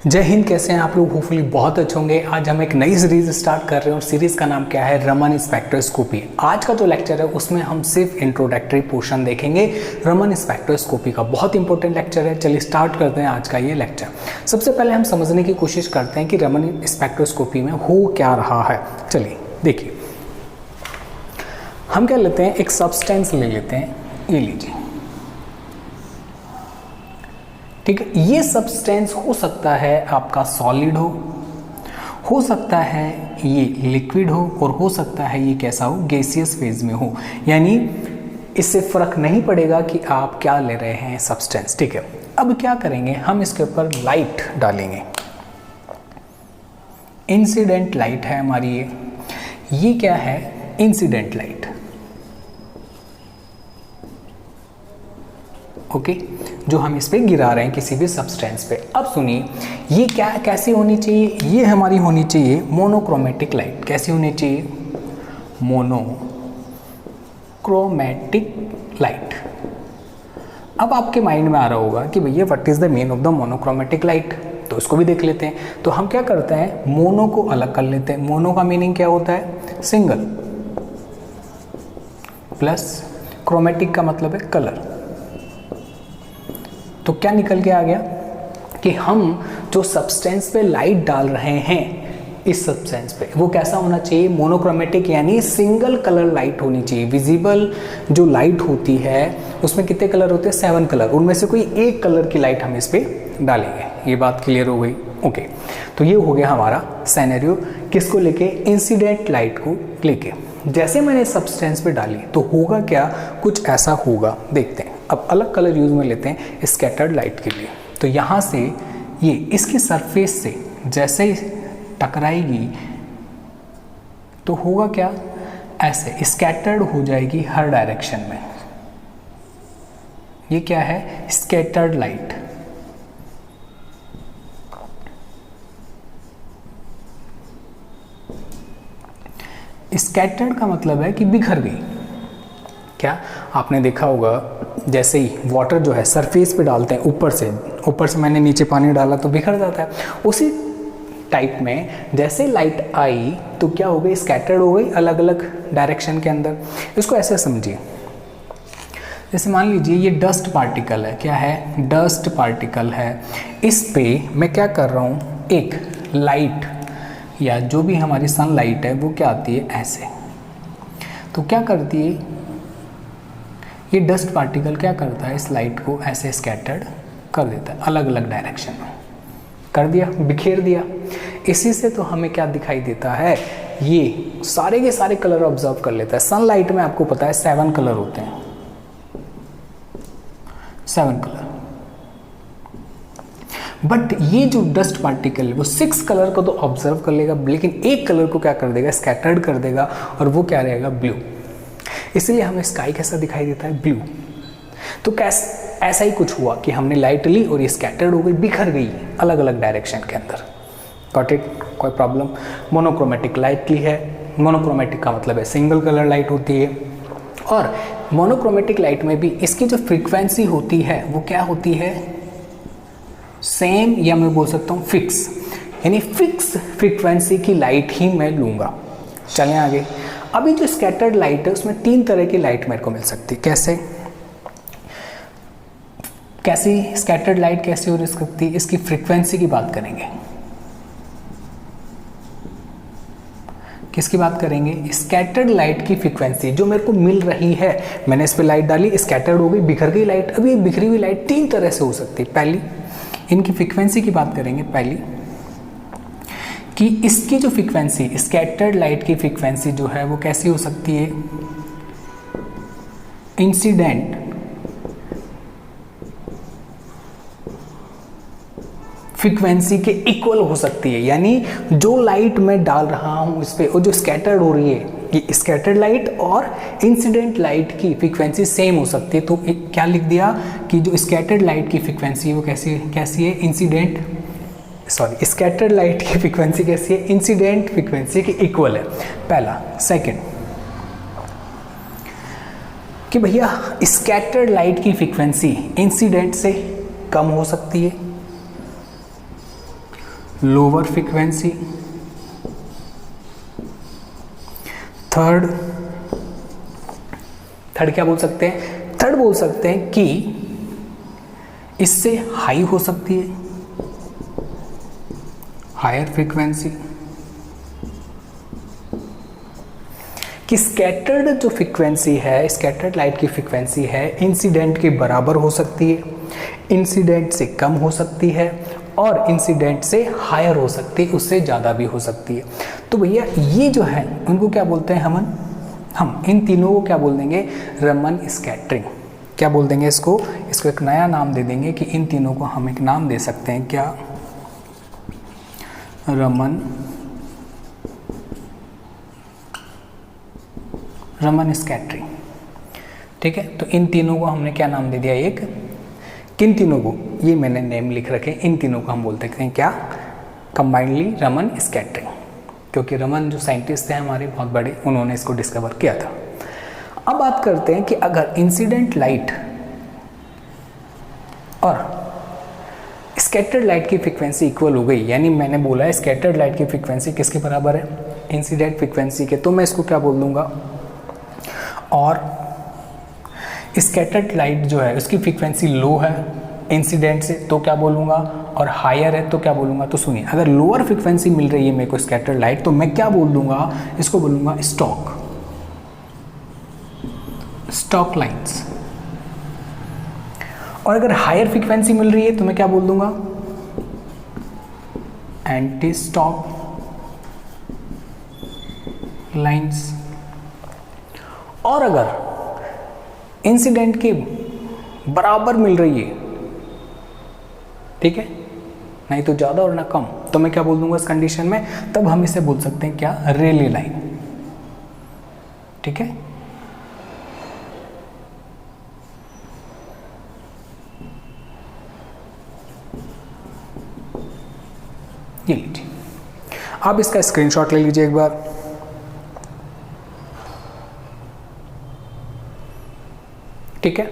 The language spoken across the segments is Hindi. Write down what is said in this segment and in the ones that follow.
जय हिंद। कैसे हैं आप लोग? होपफुली बहुत अच्छे होंगे। आज हम एक नई सीरीज स्टार्ट कर रहे हैं और सीरीज का नाम क्या है? रमन स्पेक्ट्रोस्कोपी। आज का जो लेक्चर है उसमें हम सिर्फ इंट्रोडक्टरी पोर्शन देखेंगे रमन स्पेक्ट्रोस्कोपी का। बहुत इंपॉर्टेंट लेक्चर है। चलिए स्टार्ट करते हैं आज का ये लेक्चर। सबसे पहले हम समझने की कोशिश करते हैं कि रमन स्पेक्ट्रोस्कोपी में हो क्या रहा है। चलिए देखिए, हम क्या लेते हैं, एक सब्सटेंस ले लेते हैं। ये लीजिए, ठीक है। ये सब्सटेंस हो सकता है आपका सॉलिड हो सकता है ये लिक्विड और हो सकता है ये कैसा हो, गैसियस फेज में हो। यानी इससे फर्क नहीं पड़ेगा कि आप क्या ले रहे हैं सब्सटेंस, ठीक है। अब क्या करेंगे, हम इसके ऊपर लाइट डालेंगे। इंसिडेंट लाइट है हमारी ये क्या है? इंसिडेंट लाइट, ओके, जो हम इस पे गिरा रहे हैं किसी भी सब्सटेंस पे। अब सुनिए, ये क्या कैसी होनी चाहिए? ये हमारी होनी चाहिए मोनोक्रोमेटिक लाइट। कैसी होनी चाहिए? Monochromatic light. अब आपके माइंड में आ रहा होगा कि भैया what is the mean of the monochromatic light, तो इसको भी देख लेते हैं। तो हम क्या करते हैं, मोनो को अलग कर लेते हैं। मोनो का मीनिंग क्या होता है? सिंगल, प्लस क्रोमेटिक का मतलब है कलर। तो क्या निकल के आ गया कि हम जो सब्सटेंस पे लाइट डाल रहे हैं इस सब्सटेंस पे, वो कैसा होना चाहिए? मोनोक्रोमेटिक, यानी सिंगल कलर लाइट होनी चाहिए। विजिबल जो लाइट होती है उसमें कितने कलर होते हैं? 7 कलर। उनमें से कोई एक कलर की लाइट हम इस पे डालेंगे। ये बात क्लियर हो गई? ओके। तो ये हो गया हमारा सिनेरियो। किसको लेके? इंसिडेंट लाइट को लेके। जैसे मैंने सब्सटेंस पे डाली तो होगा क्या? कुछ ऐसा होगा, देखते हैं। अब अलग कलर यूज में लेते हैं स्कैटर्ड लाइट के लिए। तो यहाँ से ये इसकी सरफेस से जैसे ही टकराएगी तो होगा क्या? ऐसे स्कैटर्ड हो जाएगी हर डायरेक्शन में। ये क्या है? Scattered light. स्कैटर्ड का मतलब है कि बिखर गई। क्या आपने देखा होगा, जैसे ही वाटर जो है सरफेस पे डालते हैं ऊपर से मैंने नीचे पानी डाला तो बिखर जाता है। उसी टाइप में जैसे लाइट आई तो क्या हो गई? स्कैटर्ड हो गई अलग अलग डायरेक्शन के अंदर। इसको ऐसे समझिए, जैसे मान लीजिए ये डस्ट पार्टिकल है। क्या है? डस्ट पार्टिकल है। इस पे मैं क्या कर रहा हूँ, एक लाइट या जो भी हमारी सनलाइट है वो क्या आती है? ऐसे। तो क्या करती है ये डस्ट पार्टिकल? क्या करता है? इस लाइट को ऐसे स्कैटर्ड कर देता है अलग अलग डायरेक्शन में। कर दिया, बिखेर दिया। इसी से तो हमें क्या दिखाई देता है? ये सारे के सारे कलर ऑब्जर्व कर लेता है। सनलाइट में आपको पता है 7 कलर होते हैं, 7 कलर। बट ये जो डस्ट पार्टिकल है वो 6 कलर को तो ऑब्जर्व कर लेगा, लेकिन एक कलर को क्या कर देगा? स्कैटर्ड कर देगा। और वो क्या रहेगा? ब्लू। इसलिए हमें स्काई कैसा दिखाई देता है? ब्लू। तो ऐसा ही कुछ हुआ कि हमने लाइट ली और ये स्कैटर्ड हो गई, बिखर गई अलग अलग डायरेक्शन के अंदर। Got it? कोई प्रॉब्लम? मोनोक्रोमेटिक लाइट ली है। मोनोक्रोमेटिक का मतलब है सिंगल कलर लाइट होती है। और मोनोक्रोमेटिक लाइट में भी इसकी जो फ्रीक्वेंसी होती है वो क्या होती है? सेम, या मैं बोल सकता हूँ फिक्स। यानी फिक्स फ्रीक्वेंसी की लाइट ही मैं लूँगा। चलें आगे। अभी जो स्कैटर्ड लाइट है उसमें 3 तरह की लाइट मेरे को मिल सकती है। कैसी स्कैटर्ड लाइट कैसी हो सकती है? इसकी फ्रीक्वेंसी की बात करेंगे। किसकी बात करेंगे? स्कैटर्ड लाइट की फ्रीक्वेंसी जो मेरे को मिल रही है। मैंने इस पे लाइट डाली, स्कैटर्ड हो गई, बिखर गई लाइट। अभी बिखरी हुई लाइट 3 तरह से हो सकती है। पहली, इनकी फ्रीक्वेंसी की बात करेंगे। पहली कि इसकी जो फ्रीक्वेंसी, स्कैटर्ड लाइट की फ्रीक्वेंसी जो है वो कैसी हो सकती है? इंसिडेंट फ्रीक्वेंसी के इक्वल हो सकती है। यानी जो लाइट मैं डाल रहा हूं इस पे और जो स्कैटर्ड हो रही है, ये स्कैटर्ड लाइट और इंसिडेंट लाइट की फ्रीक्वेंसी सेम हो सकती है। तो क्या लिख दिया कि जो स्कैटर्ड लाइट की फ्रीक्वेंसी वो कैसी है? स्कैटर्ड लाइट की फ्रीक्वेंसी कैसी है? इंसिडेंट फ्रीक्वेंसी के इक्वल है। पहला। सेकंड कि भैया स्कैटर्ड लाइट की फ्रीक्वेंसी इंसिडेंट से कम हो सकती है। Lower frequency. थर्ड क्या बोल सकते हैं? थर्ड बोल सकते हैं कि इससे हाई हो सकती है, हायर फ्रीक्वेंसी। कि स्कैटर्ड जो फ्रीक्वेंसी है, स्कैटर्ड लाइट की फ्रीक्वेंसी है, इंसिडेंट के बराबर हो सकती है, इंसिडेंट से कम हो सकती है, और इंसिडेंट से हायर हो सकती है, उससे ज़्यादा भी हो सकती है। तो भैया ये जो है उनको क्या बोलते हैं? हम इन तीनों को क्या बोल देंगे? रमन स्कैटरिंग। क्या बोल देंगे इसको? इसको एक नया नाम दे देंगे कि इन तीनों को हम एक नाम दे सकते हैं, क्या? रमन स्कैटरिंग। ठीक है, तो इन तीनों को हमने क्या नाम दे दिया? एक, किन तीनों को? ये मैंने नेम लिख रखे, इन तीनों को हम बोलते हैं क्या? कंबाइंडली रमन स्कैटरिंग, क्योंकि रमन जो साइंटिस्ट थे हमारे बहुत बड़े, उन्होंने इसको डिस्कवर किया था। अब बात करते हैं कि अगर इंसिडेंट लाइट और स्कैटर्ड लाइट की फ्रीक्वेंसी इक्वल हो गई, यानी मैंने बोला है स्कैटर्ड लाइट की फ्रीक्वेंसी किसके बराबर है? इंसिडेंट फ्रीक्वेंसी के, तो मैं इसको क्या बोल दूंगा? और स्कैटर्ड लाइट जो है उसकी फ्रीक्वेंसी लो है इंसिडेंट से, तो क्या बोलूँगा? और हायर है तो क्या बोलूँगा? तो सुनिए, अगर लोअर फ्रीक्वेंसी मिल रही है मेरे को स्कैटर्ड लाइट, तो मैं क्या बोल दूंगा? इसको बोलूँगा स्टॉक लाइन्स। और अगर हायर फ्रीक्वेंसी मिल रही है तो मैं क्या बोल दूंगा? Anti stock lines. और अगर इंसिडेंट के बराबर मिल रही है, ठीक है, नहीं तो ज़्यादा और ना कम, तो मैं क्या बोल दूंगा इस कंडीशन में? तब हम इसे बोल सकते हैं क्या? रेले लाइन। ठीक है, ये लीजिए, आप इसका स्क्रीनशॉट ले लीजिए एक बार। ठीक है,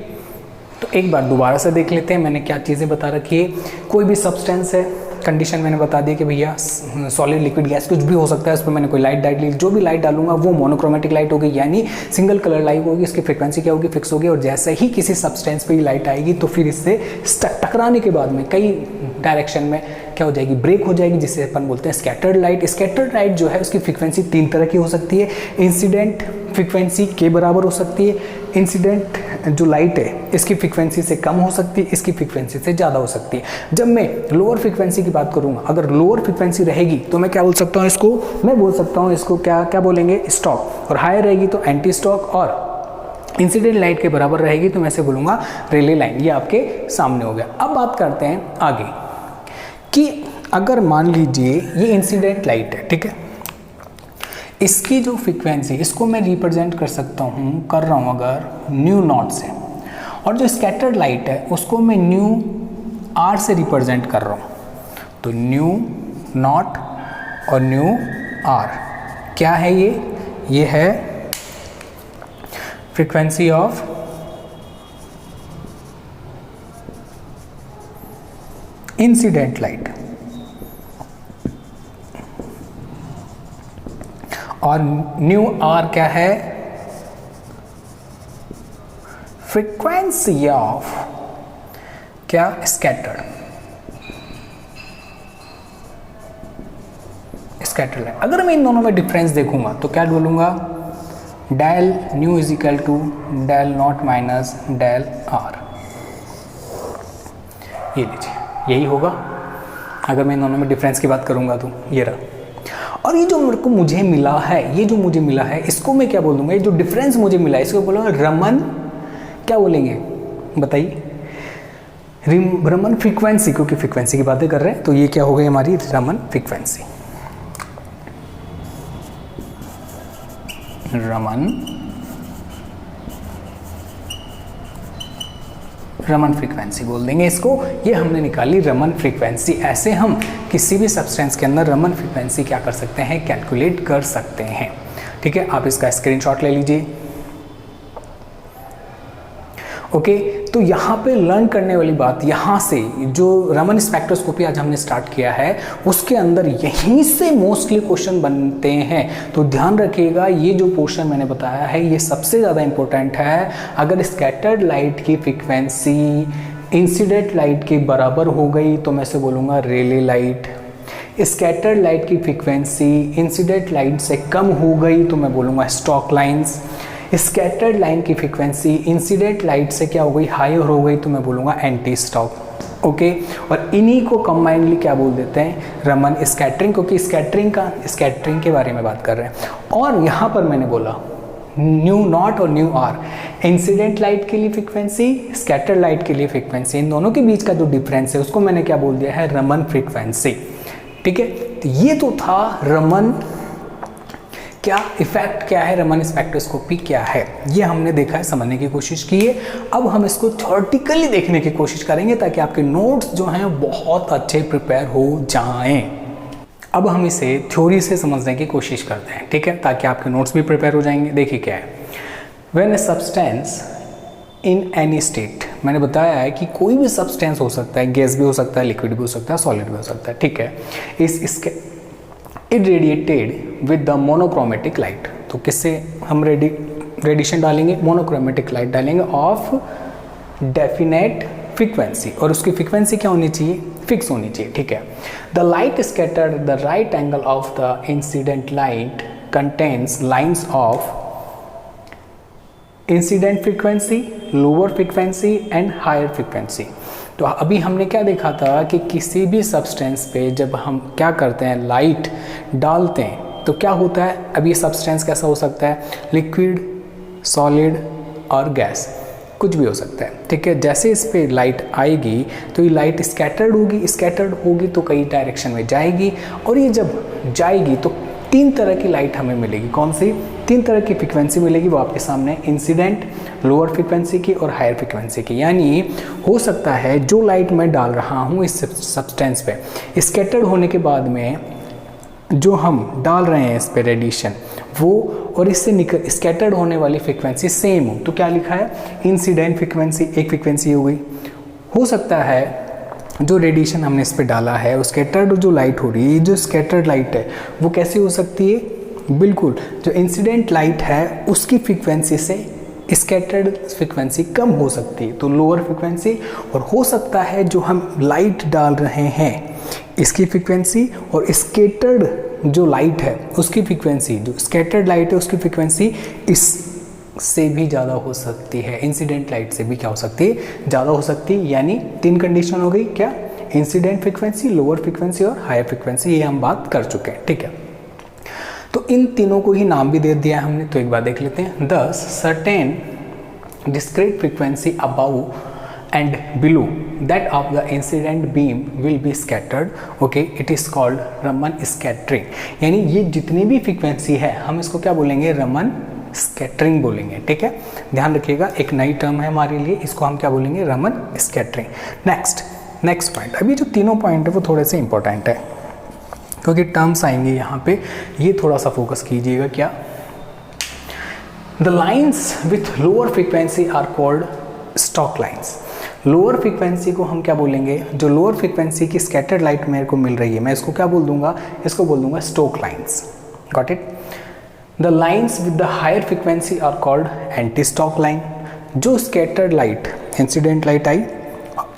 तो एक बार दोबारा से देख लेते हैं मैंने क्या चीज़ें बता रखी है। कोई भी सब्सटेंस है, कंडीशन मैंने बता दी कि भैया सॉलिड लिक्विड गैस कुछ भी हो सकता है, उस पर मैंने कोई लाइट डाल ली, जो भी लाइट डालूंगा वो मोनोक्रोमेटिक लाइट होगी, यानी सिंगल कलर लाइट होगी, इसकी फ्रीक्वेंसी क्या होगी? फिक्स होगी। और जैसे ही किसी सब्सटेंस पे लाइट आएगी तो फिर इससे टकराने के बाद में कई डायरेक्शन में क्या हो जाएगी? ब्रेक हो जाएगी, जिसे अपन बोलते हैं स्कैटर्ड लाइट। स्कैटर्ड लाइट जो है उसकी फ्रीक्वेंसी तीन तरह की हो सकती है। इंसिडेंट फ्रीक्वेंसी के बराबर हो सकती है, इंसिडेंट जो लाइट है इसकी फ्रीक्वेंसी से कम हो सकती है, इसकी फ्रीक्वेंसी से ज़्यादा हो सकती है। जब मैं लोअर फ्रीक्वेंसी की बात करूँगा, अगर लोअर फ्रीक्वेंसी रहेगी तो मैं क्या बोल सकता हूँ इसको? मैं बोल सकता हूँ इसको क्या बोलेंगे? स्टॉक। और हायर रहेगी तो एंटी स्टॉक, और इंसिडेंट लाइट के बराबर रहेगी तो मैं इसे बोलूँगा रेले लाइन। ये आपके सामने हो गया। अब बात करते हैं आगे कि अगर मान लीजिए ये इंसिडेंट लाइट है, ठीक है, इसकी जो फ्रीक्वेंसी, इसको मैं रिप्रेजेंट कर सकता हूँ, कर रहा हूँ अगर न्यू नॉट से, और जो स्कैटर्ड लाइट है उसको मैं न्यू आर से रिप्रेजेंट कर रहा हूँ। तो न्यू नॉट और न्यू आर क्या है? ये है फ्रीक्वेंसी ऑफ इंसिडेंट लाइट, और न्यू आर क्या है? फ्रीक्वेंसी ऑफ क्या? Scattered light. अगर मैं इन दोनों में डिफरेंस देखूंगा तो क्या बोलूंगा? Del nu is equal to del naught minus del R. ये लीजिए, यही होगा अगर मैं इन दोनों में डिफरेंस की बात करूंगा तो ये रहा। और ये जो मेरे को मुझे मिला है, इसको मैं क्या बोल दूंगा? ये जो डिफरेंस मुझे मिला है इसको बोलूँगा रमन, क्या बोलेंगे बताइए? रमन फ्रीक्वेंसी, क्योंकि फ्रीक्वेंसी की बातें कर रहे हैं, तो ये क्या हो गई हमारी? रमन फ्रीक्वेंसी। रमन फ्रीक्वेंसी बोल देंगे इसको। ये हमने निकाली रमन फ्रीक्वेंसी। ऐसे हम किसी भी सब्सटेंस के अंदर रमन फ्रीक्वेंसी क्या कर सकते हैं? कैलकुलेट कर सकते हैं। ठीक है, आप इसका स्क्रीनशॉट ले लीजिए। ओके तो यहाँ पे लर्न करने वाली बात, यहाँ से जो रमन स्पेक्ट्रोस्कोपी आज हमने स्टार्ट किया है उसके अंदर यहीं से मोस्टली क्वेश्चन बनते हैं। तो ध्यान रखिएगा, ये जो पोर्शन मैंने बताया है ये सबसे ज़्यादा इंपॉर्टेंट है। अगर स्कैटर्ड लाइट की फ्रीक्वेंसी इंसिडेंट लाइट के बराबर हो गई तो मैं इसे बोलूँगा रेले लाइट। स्कैटर्ड लाइट की फ्रीक्वेंसी इंसिडेंट लाइट से कम हो गई तो मैं बोलूँगा स्टॉक लाइन्स। स्कैटर्ड लाइन की फ्रीक्वेंसी इंसिडेंट लाइट से क्या हो गई, हायर हो गई तो मैं बोलूँगा एंटी स्टॉक। ओके और इन्हीं को कंबाइनली क्या बोल देते हैं, रमन स्कैटरिंग, क्योंकि स्कैटरिंग के बारे में बात कर रहे हैं। और यहाँ पर मैंने बोला न्यू नॉट और न्यू आर, इंसिडेंट लाइट के लिए फ्रीक्वेंसी, स्कैटर्ड लाइट के लिए फ्रीक्वेंसी, इन दोनों के बीच का जो डिफरेंस है उसको मैंने क्या बोल दिया है, रमन फ्रीक्वेंसी। ठीक है, तो ये तो था रमन, क्या इफेक्ट क्या है, रमन स्पेक्ट्रोस्कोपी क्या है, ये हमने देखा है, समझने की कोशिश की है। अब हम इसको थ्योरेटिकली देखने की कोशिश करेंगे ताकि आपके नोट्स जो हैं बहुत अच्छे प्रिपेयर हो जाएं। अब हम इसे थ्योरी से समझने की कोशिश करते हैं, ठीक है, ताकि आपके नोट्स भी प्रिपेयर हो जाएंगे। देखिए क्या है, when a substance in any state, मैंने बताया है कि कोई भी सब्सटेंस हो सकता है, गैस भी हो सकता है, लिक्विड भी हो सकता है, सॉलिड भी हो सकता है, ठीक है, इसके irradiated with the monochromatic light. तो किससे हम रेडिएशन डालेंगे, मोनोक्रोमेटिक लाइट डालेंगे ऑफ डेफिनेट फ्रीक्वेंसी, और उसकी फ्रीक्वेंसी क्या होनी चाहिए, फिक्स होनी चाहिए, ठीक है। The light scattered the right angle of the incident light contains lines of incident frequency, lower frequency and higher frequency. तो अभी हमने क्या देखा था कि किसी भी सब्सटेंस पे जब हम क्या करते हैं, लाइट डालते हैं तो क्या होता है, अब ये सब्सटेंस कैसा हो सकता है, लिक्विड, सॉलिड और गैस, कुछ भी हो सकता है, ठीक है। जैसे इस पे लाइट आएगी तो ये लाइट स्कैटर्ड होगी तो कई डायरेक्शन में जाएगी, और ये जब जाएगी तो तीन तरह की लाइट हमें मिलेगी। कौन सी तीन तरह की फ्रीक्वेंसी मिलेगी, वो आपके सामने, इंसिडेंट, लोअर फ्रीक्वेंसी की और हायर फ्रीक्वेंसी की। यानी हो सकता है जो लाइट मैं डाल रहा हूँ इस सब्सटेंस पे, स्कैटर्ड होने के बाद में जो हम डाल रहे हैं इस पे रेडिएशन, वो और इससे निकल स्कैटर्ड होने वाली फ्रीक्वेंसी सेम हो, तो क्या लिखा है, इंसिडेंट फ्रीक्वेंसी, एक फ्रीक्वेंसी हो गई। हो सकता है जो रेडिएशन हमने इस पे डाला है, वो स्कैटर्ड जो लाइट हो रही है, जो स्कैटर्ड लाइट है वो कैसी हो सकती है, बिल्कुल जो इंसिडेंट लाइट है उसकी फ्रीक्वेंसी से स्कैटर्ड फ्रीक्वेंसी कम हो सकती है, तो लोअर फ्रीक्वेंसी। और हो सकता है जो हम लाइट डाल रहे हैं इसकी फ्रीक्वेंसी और स्कैटर्ड जो लाइट है उसकी फ्रीक्वेंसी, जो स्कैटर्ड लाइट है उसकी फ्रीक्वेंसी इस से भी ज़्यादा हो सकती है, इंसिडेंट लाइट से भी क्या हो सकती है, ज़्यादा हो सकती है। यानी तीन कंडीशन हो गई, क्या, इंसिडेंट फ्रीक्वेंसी, लोअर फ्रीक्वेंसी और हायर फ्रीक्वेंसी, ये हम बात कर चुके हैं, ठीक है। तो इन तीनों को ही नाम भी दे दिया हमने, तो एक बार देख लेते हैं। दस certain discrete frequency about and below that of the incident beam will be scattered, okay, it is called Raman scattering. यानी ये जितनी भी फ्रीक्वेंसी है हम इसको क्या बोलेंगे, रमन स्कैटरिंग बोलेंगे, ठीक है। ध्यान रखिएगा, एक नई टर्म है हमारे लिए, इसको हम क्या बोलेंगे, रमन स्कैटरिंग। नेक्स्ट पॉइंट, अभी जो तीनों पॉइंट है वो थोड़े से इंपॉर्टेंट है क्योंकि टर्म्स आएंगे यहाँ पे, ये थोड़ा सा फोकस कीजिएगा। क्या, the lines with lower frequency are called Stokes lines. Lower frequency को हम क्या बोलेंगे, जो लोअर फ्रीक्वेंसी की स्कैटर्ड लाइट मेरे को मिल रही है, मैं इसको क्या बोल दूंगा, इसको बोल दूंगा Stokes lines, got it. The lines with the higher frequency are called anti Stokes line. जो स्कैटर्ड लाइट, इंसिडेंट लाइट आई,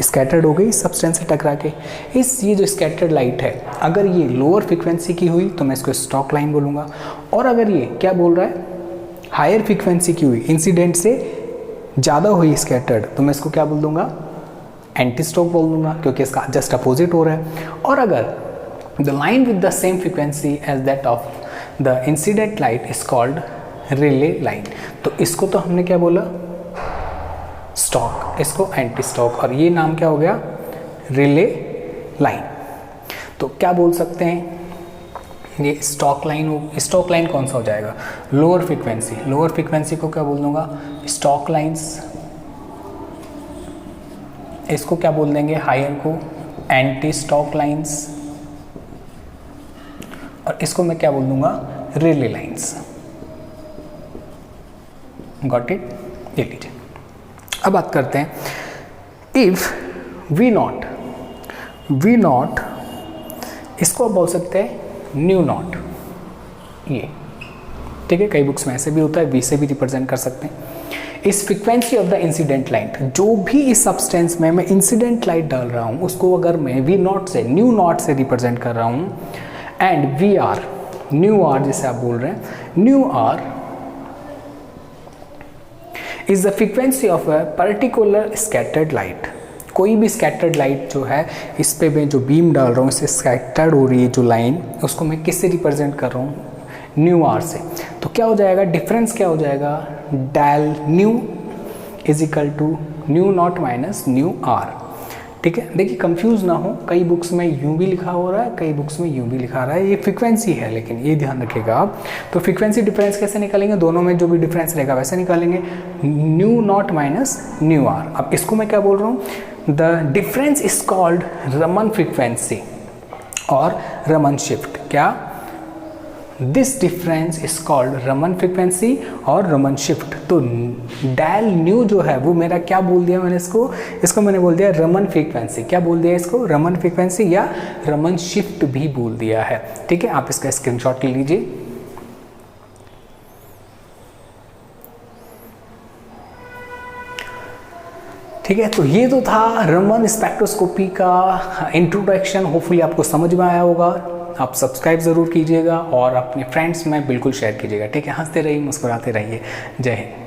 स्कैटर्ड हो गई सब्सटेंस से टकरा के, ये जो स्कैटर्ड लाइट है अगर ये लोअर फ्रीक्वेंसी की हुई तो मैं इसको स्टॉक लाइन बोलूँगा, और अगर ये क्या बोल रहा है, हायर फ्रीक्वेंसी की हुई, इंसिडेंट से ज़्यादा हुई स्कैटर्ड, तो मैं इसको क्या बोल दूँगा, एंटी स्टॉक बोल दूँगा, क्योंकि इसका जस्ट अपोजिट हो रहा है। और अगर the line with the same frequency as that of the incident light is called Rayleigh line, तो इसको तो हमने क्या बोला, स्टॉक, इसको एंटी स्टॉक, और ये नाम क्या हो गया, रिले लाइन। तो क्या बोल सकते हैं, ये स्टॉक लाइन हो, स्टॉक लाइन कौन सा हो जाएगा, लोअर फ्रीक्वेंसी, लोअर फ्रीक्वेंसी को क्या बोल दूंगा, स्टॉक लाइंस, इसको क्या बोल देंगे, हायर को एंटी स्टॉक लाइंस, और इसको मैं क्या बोल दूंगा, रिले लाइंस, गॉट इट। ये लीजिए, अब बात करते हैं इफ वी नॉट इसको आप बोल सकते हैं न्यू नॉट, ये ठीक है, कई बुक्स में ऐसे भी होता है, वी से भी रिप्रेजेंट कर सकते हैं। इस frequency of the incident light, जो भी इस सब्सटेंस में मैं इंसिडेंट लाइट डाल रहा हूँ उसको अगर मैं वी नॉट से न्यू नॉट से रिप्रेजेंट कर रहा हूँ, and V R nu R जिसे आप बोल रहे हैं, nu R is the frequency of a particular scattered light. कोई भी स्कैटर्ड लाइट जो है, इस पे मैं जो बीम डाल रहा हूँ, इससे स्कैटर्ड हो रही है जो लाइन, उसको मैं किससे रिप्रेजेंट कर रहा हूँ, न्यू आर से। तो क्या हो जाएगा, डिफरेंस क्या हो जाएगा, del nu is equal to nu naught minus nu R. ठीक है, देखिए कंफ्यूज ना हो, कई बुक्स में यूं भी लिखा हो रहा है, कई बुक्स में यूं भी लिखा रहा है, ये फ्रीक्वेंसी है, लेकिन ये ध्यान रखिएगा आप। तो फ्रीक्वेंसी डिफरेंस कैसे निकालेंगे, दोनों में जो भी डिफरेंस रहेगा वैसे निकालेंगे, nu naught minus nu R. अब इसको मैं क्या बोल रहा हूँ, the difference is called Raman frequency और रमन शिफ्ट। क्या, this difference is called Raman frequency और रमन शिफ्ट। तो डेल न्यू जो है वो मेरा क्या बोल दिया मैंने, इसको मैंने बोल दिया रमन फ्रीक्वेंसी। क्या बोल दिया इसको, रमन फ्रीक्वेंसी या रमन शिफ्ट भी बोल दिया है। ठीक है, आप इसका स्क्रीनशॉट ले लीजिए। ठीक है, तो ये तो था रमन स्पेक्ट्रोस्कोपी का इंट्रोडक्शन। होपफुली आपको समझ में आया होगा। आप सब्सक्राइब ज़रूर कीजिएगा और अपने फ्रेंड्स में बिल्कुल शेयर कीजिएगा। ठीक है, हंसते रहिए, मुस्कुराते रहिए। जय हिंद।